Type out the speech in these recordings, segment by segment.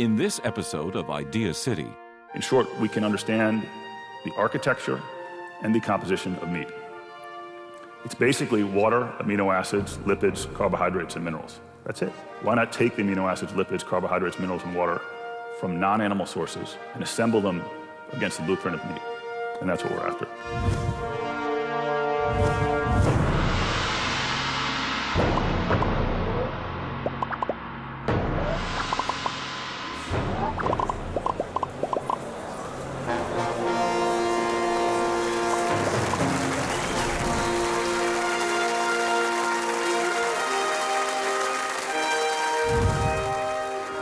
In this episode of IdeaCity, in short, we can understand the architecture and the composition of meat. It's basically water, amino acids, lipids, carbohydrates, and minerals. That's it. Why not take the amino acids, lipids, carbohydrates, minerals, and water from non-animal sources and assemble them against the blueprint of meat? And that's what we're after.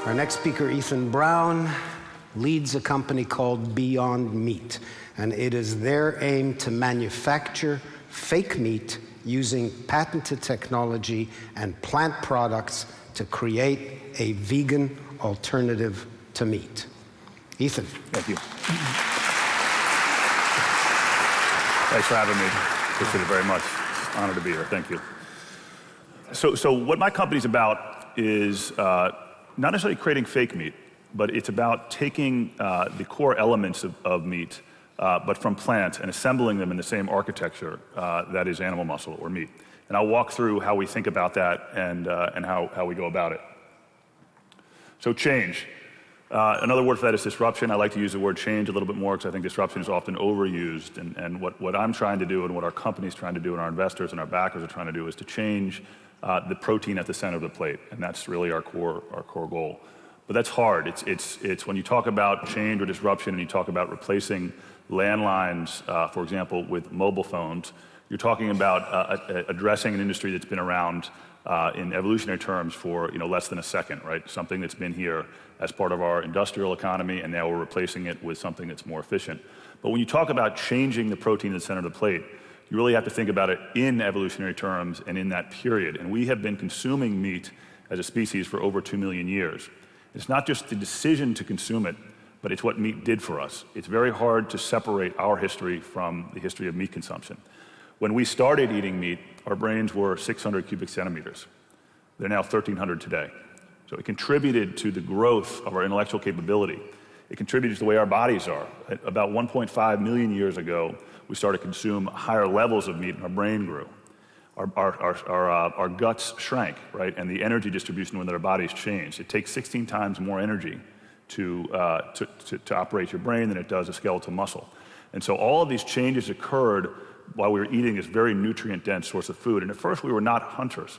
Our next speaker, Ethan Brown, leads a company called Beyond Meat, and it is their aim to manufacture fake meat using patented technology and plant products to create a vegan alternative to meat. Ethan. Thank you. Thanks for having me. Appreciate it very much. Honored to be here. Thank you. So what my company's about is not necessarily creating fake meat, but it's about taking the core elements of meat, but from plants, and assembling them in the same architecture that is animal muscle or meat. And I'll walk through how we think about that and how we go about it. So change. Another word for that is disruption. I like to use the word change a little bit more because I think disruption is often overused. And what I'm trying to do and what our company's trying to do and our investors and our backers are trying to do is to change the protein at the center of the plate. And that's really our core goal. But that's hard. It's when you talk about change or disruption and you talk about replacing landlines, for example, with mobile phones, you're talking about addressing an industry that's been around in evolutionary terms for less than a second, right? Something that's been here as part of our industrial economy, and now we're replacing it with something that's more efficient. But when you talk about changing the protein at the center of the plate, you really have to think about it in evolutionary terms and in that period. And we have been consuming meat as a species for over 2 million years. It's not just the decision to consume it, but it's what meat did for us. It's very hard to separate our history from the history of meat consumption. When we started eating meat, our brains were 600 cubic centimeters. They're now 1,300 today. So it contributed to the growth of our intellectual capability. It contributed to the way our bodies are. About 1.5 million years ago, we started to consume higher levels of meat and our brain grew. Our guts shrank, right? And the energy distribution within our bodies changed. It takes 16 times more energy to operate your brain than it does a skeletal muscle. And so all of these changes occurred while we were eating this very nutrient-dense source of food. And at first, we were not hunters.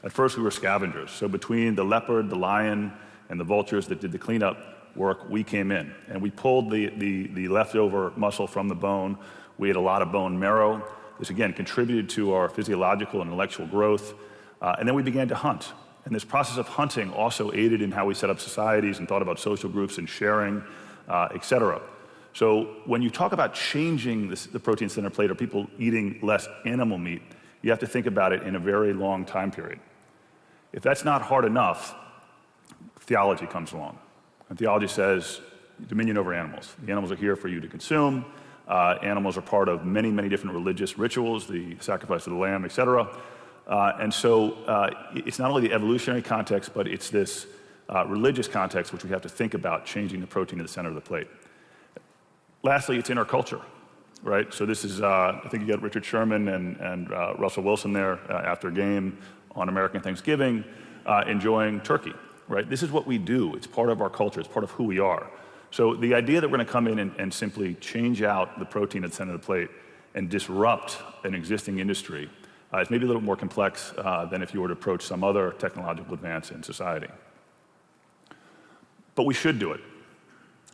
At first, we were scavengers. So between the leopard, the lion, and the vultures that did the cleanup work, we came in. And we pulled the leftover muscle from the bone. We ate a lot of bone marrow. This, again, contributed to our physiological and intellectual growth. And then we began to hunt. And this process of hunting also aided in how we set up societies and thought about social groups and sharing, et cetera. So when you talk about changing the protein center plate or people eating less animal meat, you have to think about it in a very long time period. If that's not hard enough, theology comes along. And theology says dominion over animals. The animals are here for you to consume. Animals are part of many, many different religious rituals, the sacrifice of the lamb, et cetera. And so it's not only the evolutionary context, but it's this religious context which we have to think about changing the protein at the center of the plate. Lastly, it's in our culture, right? So this is, I think you got Richard Sherman and Russell Wilson there after a game on American Thanksgiving, enjoying turkey, right? This is what we do. It's part of our culture. It's part of who we are. So the idea that we're going to come in and simply change out the protein at the center of the plate and disrupt an existing industry is maybe a little more complex than if you were to approach some other technological advance in society. But we should do it.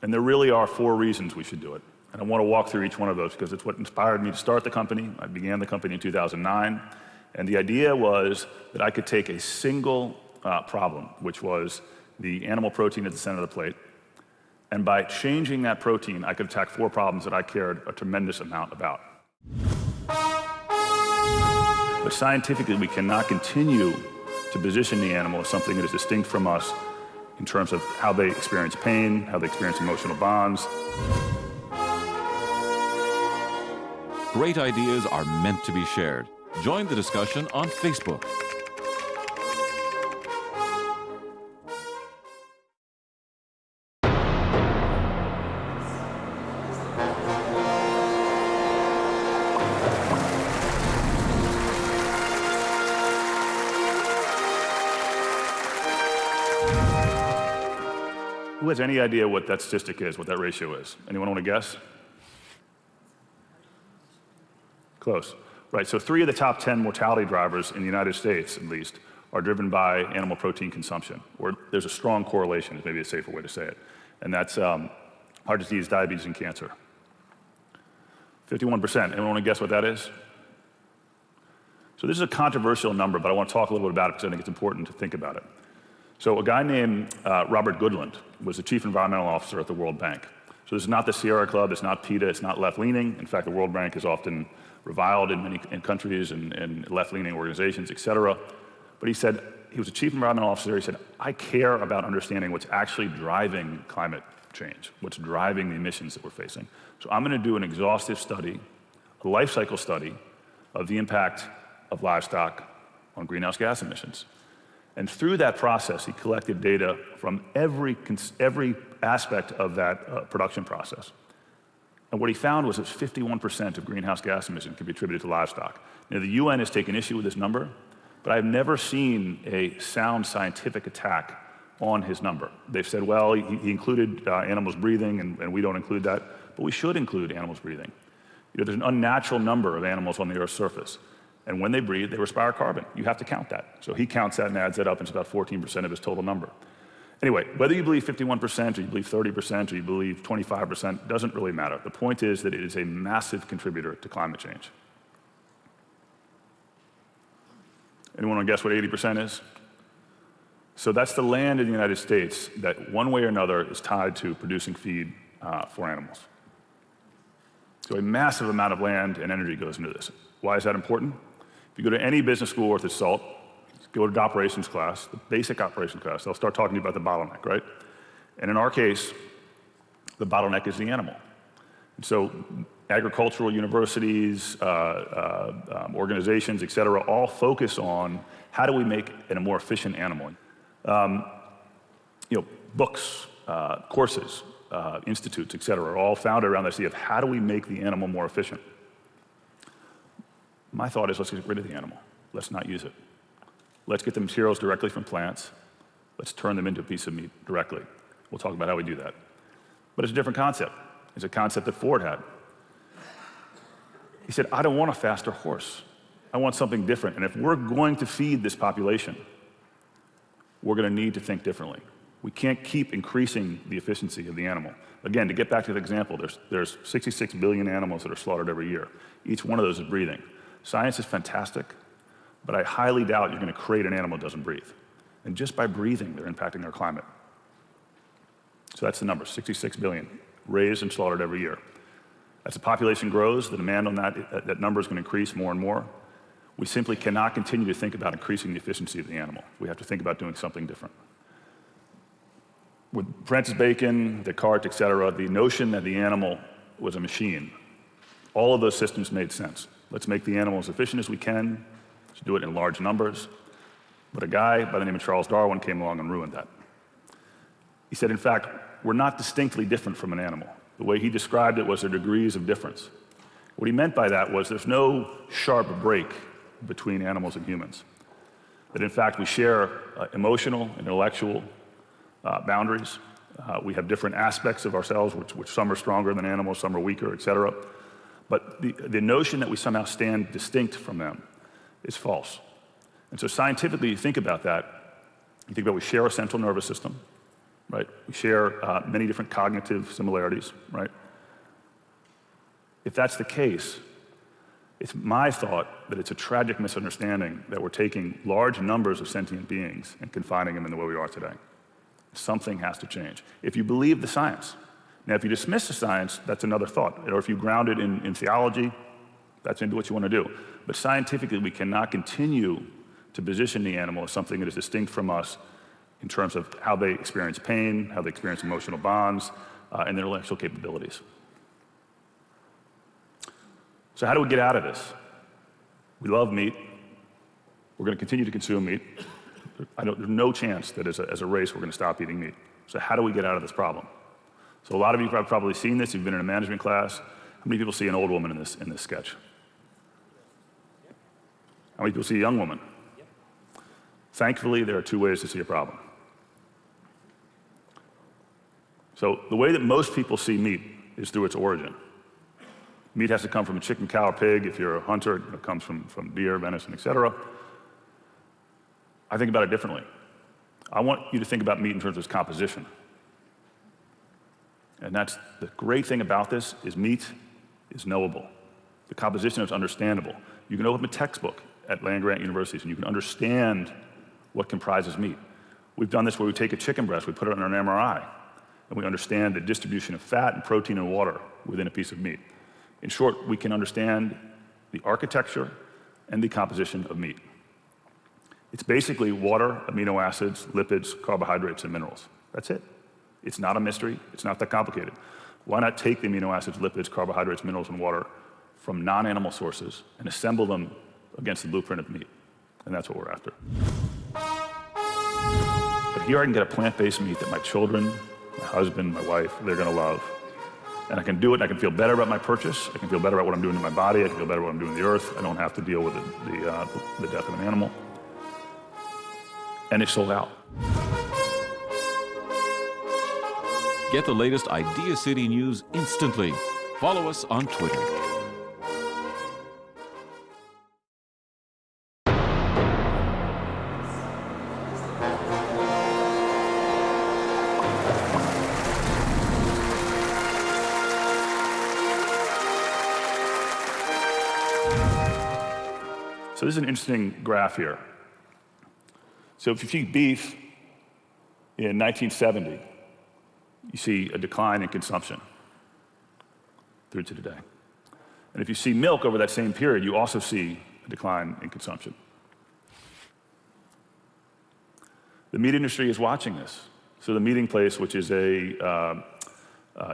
And there really are 4 reasons we should do it. And I want to walk through each one of those because it's what inspired me to start the company. I began the company in 2009. And the idea was that I could take a single problem, which was the animal protein at the center of the plate. And by changing that protein, I could attack 4 problems that I cared a tremendous amount about. But scientifically, we cannot continue to position the animal as something that is distinct from us in terms of how they experience pain, how they experience emotional bonds. Great ideas are meant to be shared. Join the discussion on Facebook. Who has any idea what that statistic is, what that ratio is? Anyone want to guess? Close. Right, so 3 of the top 10 mortality drivers in the United States, at least, are driven by animal protein consumption, or there's a strong correlation, is maybe a safer way to say it, and that's heart disease, diabetes, and cancer. 51%. Anyone want to guess what that is? So this is a controversial number, but I want to talk a little bit about it because I think it's important to think about it. So a guy named Robert Goodland was the chief environmental officer at the World Bank. So this is not the Sierra Club, it's not PETA, it's not left-leaning. In fact, the World Bank is often reviled in many countries and left-leaning organizations, et cetera. But he said, he was a chief environmental officer, he said, I care about understanding what's actually driving climate change, what's driving the emissions that we're facing. So I'm gonna do an exhaustive study, a life cycle study of the impact of livestock on greenhouse gas emissions. And through that process, he collected data from every aspect of that production process. And what he found was that 51% of greenhouse gas emissions can be attributed to livestock. Now, the UN has taken issue with this number, but I've never seen a sound scientific attack on his number. They've said, well, he included animals breathing, and we don't include that, but we should include animals breathing. You know, there's an unnatural number of animals on the Earth's surface, and when they breathe, they respire carbon. You have to count that. So he counts that and adds that up, and it's about 14% of his total number. Anyway, whether you believe 51% or you believe 30% or you believe 25% doesn't really matter. The point is that it is a massive contributor to climate change. Anyone want to guess what 80% is? So that's the land in the United States that one way or another is tied to producing feed for animals. So a massive amount of land and energy goes into this. Why is that important? If you go to any business school worth its salt, go to the operations class, the basic operations class, they'll start talking to you about the bottleneck, right? And in our case, the bottleneck is the animal. And so agricultural universities, organizations, et cetera, all focus on how do we make it a more efficient animal. Books, courses, institutes, et cetera, are all founded around this idea of how do we make the animal more efficient. My thought is let's get rid of the animal. Let's not use it. Let's get the materials directly from plants. Let's turn them into a piece of meat directly. We'll talk about how we do that. But it's a different concept. It's a concept that Ford had. He said, I don't want a faster horse. I want something different. And if we're going to feed this population, we're going to need to think differently. We can't keep increasing the efficiency of the animal. Again, to get back to the example, there's 66 billion animals that are slaughtered every year. Each one of those is breathing. Science is fantastic, but I highly doubt you're going to create an animal that doesn't breathe. And just by breathing, they're impacting our climate. So that's the number, 66 billion, raised and slaughtered every year. As the population grows, the demand on that number is going to increase more and more. We simply cannot continue to think about increasing the efficiency of the animal. We have to think about doing something different. With Francis Bacon, Descartes, et cetera, the notion that the animal was a machine, all of those systems made sense. Let's make the animal as efficient as we can. Let's do it in large numbers. But a guy by the name of Charles Darwin came along and ruined that. He said, in fact, we're not distinctly different from an animal. The way he described it was there are degrees of difference. What he meant by that was there's no sharp break between animals and humans. That in fact we share emotional and intellectual boundaries. We have different aspects of ourselves, which some are stronger than animals, some are weaker, et cetera. But the notion that we somehow stand distinct from them is false. And so scientifically, you think about that, you think about we share a central nervous system, right? We share many different cognitive similarities, right? If that's the case, it's my thought that it's a tragic misunderstanding that we're taking large numbers of sentient beings and confining them in the way we are today. Something has to change. If you believe the science. Now, if you dismiss the science, that's another thought. Or if you ground it in theology, that's into what you want to do. But scientifically, we cannot continue to position the animal as something that is distinct from us in terms of how they experience pain, how they experience emotional bonds, and their intellectual capabilities. So how do we get out of this? We love meat. We're going to continue to consume meat. There's no chance that as a race we're going to stop eating meat. So how do we get out of this problem? So a lot of you have probably seen this. You've been in a management class. How many people see an old woman in this sketch? How many people see a young woman? Thankfully, there are two ways to see a problem. So the way that most people see meat is through its origin. Meat has to come from a chicken, cow, or pig. If you're a hunter, it comes from deer, venison, etc. I think about it differently. I want you to think about meat in terms of its composition. And that's the great thing about this is meat is knowable. The composition is understandable. You can open a textbook at land-grant universities and you can understand what comprises meat. We've done this where we take a chicken breast, we put it on an MRI, and we understand the distribution of fat and protein and water within a piece of meat. In short, we can understand the architecture and the composition of meat. It's basically water, amino acids, lipids, carbohydrates, and minerals. That's it. It's not a mystery. It's not that complicated. Why not take the amino acids, lipids, carbohydrates, minerals, and water from non-animal sources and assemble them against the blueprint of meat? And that's what we're after. But here I can get a plant-based meat that my children, my husband, my wife, they're going to love. And I can do it, and I can feel better about my purchase. I can feel better about what I'm doing to my body. I can feel better about what I'm doing to the earth. I don't have to deal with the death of an animal. And it's sold out. Get the latest IdeaCity news instantly. Follow us on Twitter. So this is an interesting graph here. So if you see beef in 1970, you see a decline in consumption through to today. And if you see milk over that same period, you also see a decline in consumption. The meat industry is watching this. So the Meeting Place, which is a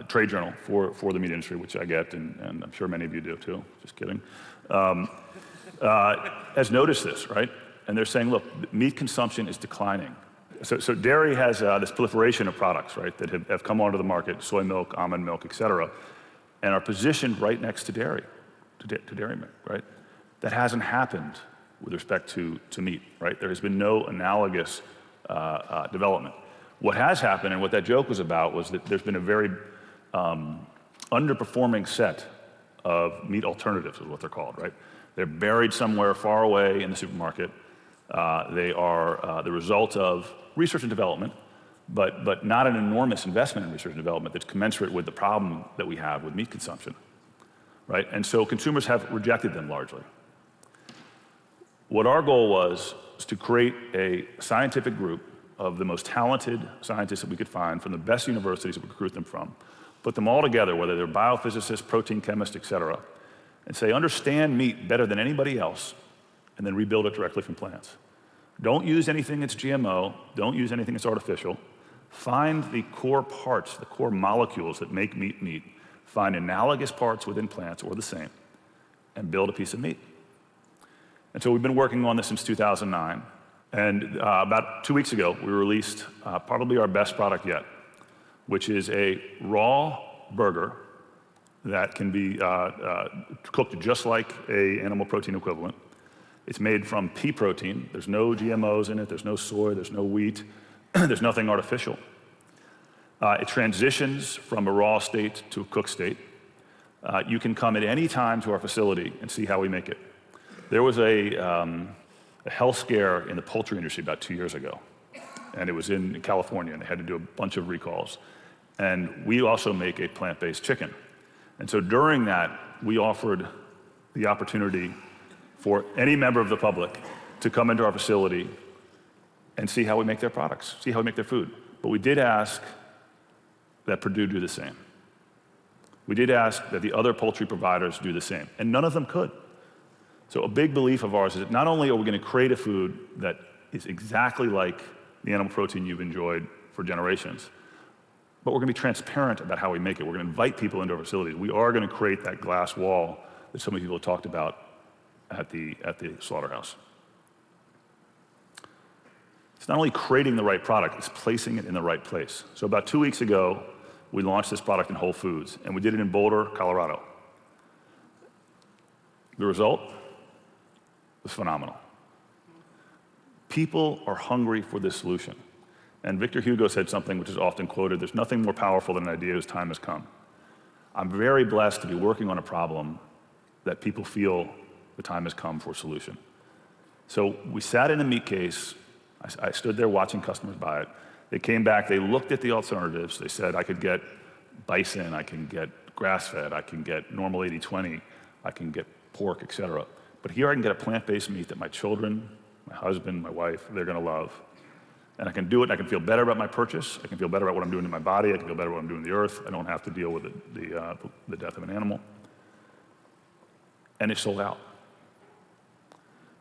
trade journal for the meat industry, which I get, and I'm sure many of you do too, just kidding, has noticed this, right? And they're saying, look, meat consumption is declining. So dairy has this proliferation of products, right, that have come onto the market, soy milk, almond milk, et cetera, and are positioned right next to dairy, to dairy milk, right? That hasn't happened with respect to meat, right? There has been no analogous development. What has happened, and what that joke was about, was that there's been a very underperforming set of meat alternatives, is what they're called, right? They're buried somewhere far away in the supermarket. They are the result of research and development, but not an enormous investment in research and development that's commensurate with the problem that we have with meat consumption, right? And so consumers have rejected them largely. What our goal was to create a scientific group of the most talented scientists that we could find from the best universities that we recruit them from, put them all together, whether they're biophysicists, protein chemists, et cetera, and say, understand meat better than anybody else, and then rebuild it directly from plants. Don't use anything that's GMO. Don't use anything that's artificial. Find the core parts, the core molecules that make meat meat. Find analogous parts within plants or the same, and build a piece of meat. And so we've been working on this since 2009. And about 2 weeks ago, we released probably our best product yet, which is a raw burger that can be cooked just like an animal protein equivalent. It's made from pea protein. There's no GMOs in it. There's no soy. There's no wheat. There's nothing artificial. It transitions from a raw state to a cooked state. You can come at any time to our facility and see how we make it. There was a health scare in the poultry industry about 2 years ago, and it was in California, and they had to do a bunch of recalls. And we also make a plant-based chicken. And so during that, we offered the opportunity for any member of the public to come into our facility and see how we make their products, see how we make their food. But we did ask that Purdue do the same. We did ask that the other poultry providers do the same, and none of them could. So a big belief of ours is that not only are we going to create a food that is exactly like the animal protein you've enjoyed for generations, but we're going to be transparent about how we make it. We're going to invite people into our facilities. We are going to create that glass wall that so many people have talked about at the slaughterhouse. It's not only creating the right product, it's placing it in the right place. So about 2 weeks ago, we launched this product in Whole Foods, and we did it in Boulder, Colorado. The result was phenomenal. People are hungry for this solution. And Victor Hugo said something which is often quoted, there's nothing more powerful than an idea whose time has come. I'm very blessed to be working on a problem that people feel the time has come for a solution. So we sat in a meat case. I stood there watching customers buy it. They came back, they looked at the alternatives. They said, I could get bison, I can get grass-fed, I can get normal 80/20, I can get pork, et cetera. But here I can get a plant-based meat that my children, my husband, my wife, they're gonna love. And I can do it, and I can feel better about my purchase. I can feel better about what I'm doing to my body. I can feel better about what I'm doing to the earth. I don't have to deal with the death of an animal. And it sold out.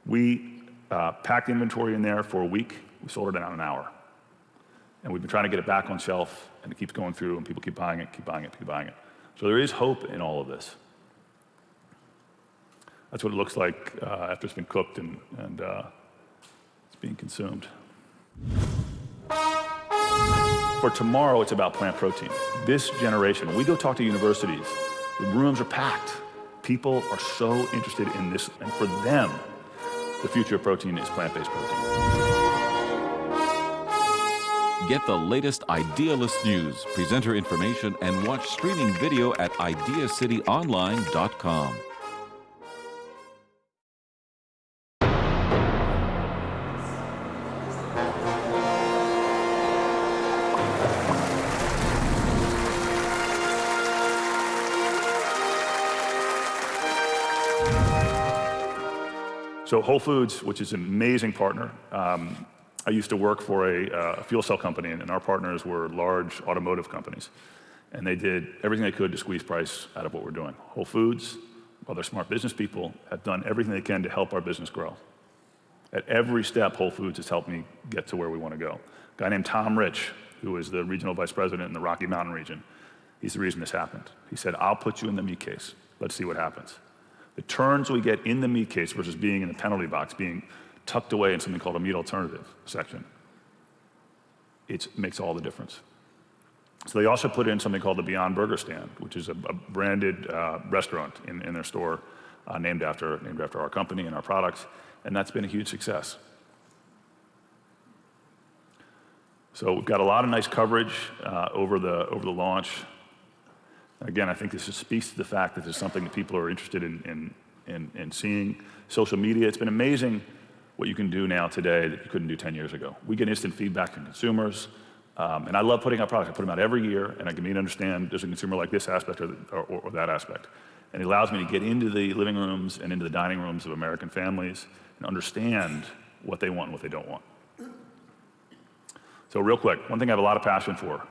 We packed inventory in there for a week. We sold it in an hour. And we've been trying to get it back on shelf, and it keeps going through, and people keep buying it, keep buying it, keep buying it. So there is hope in all of this. That's what it looks like after it's been cooked and it's being consumed. For tomorrow, it's about plant protein. This generation, when we go talk to universities, the rooms are packed. People are so interested in this, and for them, the future of protein is plant-based protein. Get the latest Idealist news, presenter information, and watch streaming video at IdeaCityOnline.com. So Whole Foods, which is an amazing partner, I used to work for a fuel cell company, and our partners were large automotive companies. And they did everything they could to squeeze price out of what we're doing. Whole Foods, while they're smart business people, have done everything they can to help our business grow. At every step, Whole Foods has helped me get to where we want to go. A guy named Tom Rich, who is the regional vice president in the Rocky Mountain region, he's the reason this happened. He said, I'll put you in the meat case. Let's see what happens. The turns we get in the meat case versus being in the penalty box, being tucked away in something called a meat alternative section, it makes all the difference. So they also put in something called the Beyond Burger Stand, which is a branded restaurant in their store named after our company and our products, and that's been a huge success. So we've got a lot of nice coverage over the launch. Again, I think this just speaks to the fact that this is something that people are interested in seeing. Social media, it's been amazing what you can do now today that you couldn't do 10 years ago. We get instant feedback from consumers, and I love putting out products. I put them out every year, and I can understand does a consumer like this aspect or that aspect. And it allows me to get into the living rooms and into the dining rooms of American families and understand what they want and what they don't want. So real quick, one thing I have a lot of passion for.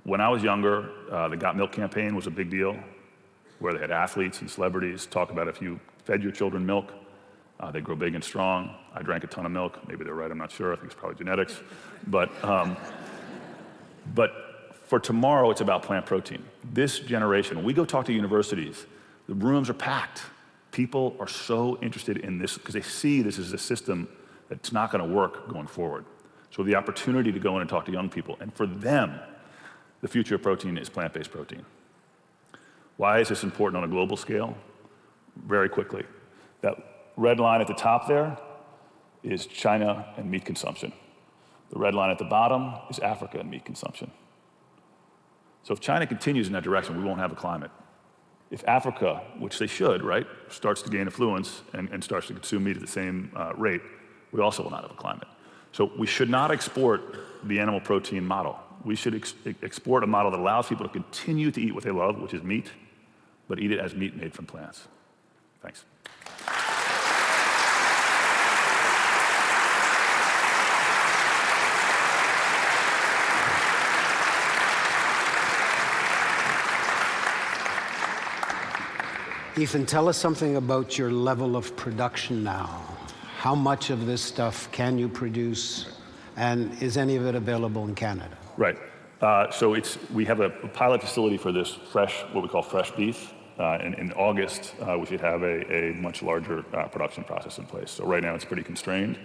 When I was younger, the Got Milk campaign was a big deal, where they had athletes and celebrities talk about if you fed your children milk, they grow big and strong. I drank a ton of milk. Maybe they're right, I'm not sure. I think it's probably genetics. But for tomorrow, it's about plant protein. This generation, when we go talk to universities, the rooms are packed. People are so interested in this because they see this as a system that's not going to work going forward. So the opportunity to go in and talk to young people, and for them, the future of protein is plant-based protein. Why is this important on a global scale? Very quickly. That red line at the top there is China and meat consumption. The red line at the bottom is Africa and meat consumption. So if China continues in that direction, we won't have a climate. If Africa, which they should, right, starts to gain affluence and starts to consume meat at the same rate, we also will not have a climate. So we should not export the animal protein model. We should export a model that allows people to continue to eat what they love, which is meat, but eat it as meat made from plants. Thanks. Ethan, tell us something about your level of production now. How much of this stuff can you produce, and is any of it available in Canada? Right. So we have a pilot facility for this fresh, what we call fresh beef. In August, we should have a much larger production process in place. So right now it's pretty constrained.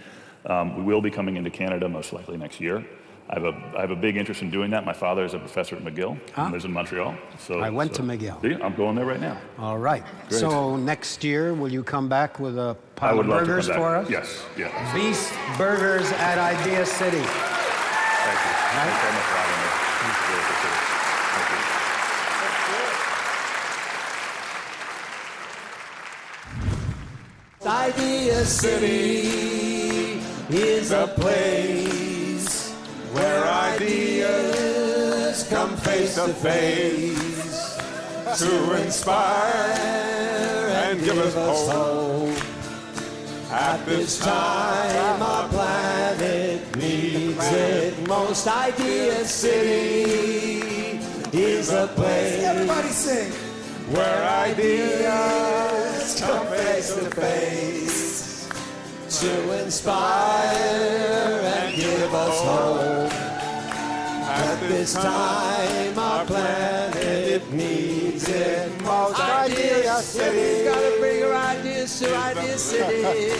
We will be coming into Canada most likely next year. I have a big interest in doing that. My father is a professor at McGill and lives in Montreal. So I went to McGill. See, I'm going there right now. All right. Great. So next year, will you come back with a I pile would of love to burgers come back. for us? Yes, yeah. Beast Burgers at IdeaCity. Thank you. Thanks very much for having me. Really appreciate it. Thank IdeaCity is a place where ideas come face to face to inspire and give us hope. At this time, our planet needs it most. IdeaCity is a place. Everybody sing. Where ideas come face to face to inspire and give us hope. At this time, our planet needs it most. IdeaCity, gotta bring your ideas to IdeaCity.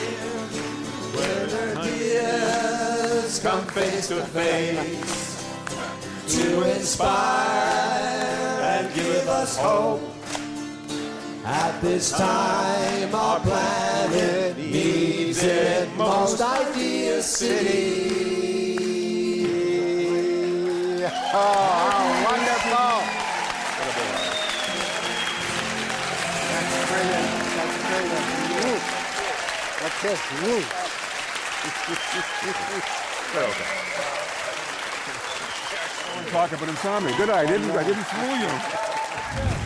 Where ideas come face to face to inspire and give us hope. At this time, our planet needs it most. IdeaCity. Oh, wonderful. That's brilliant. That's brilliant. Woo. What's this? Woo. Talk about insomnia. Good, I didn't fool you.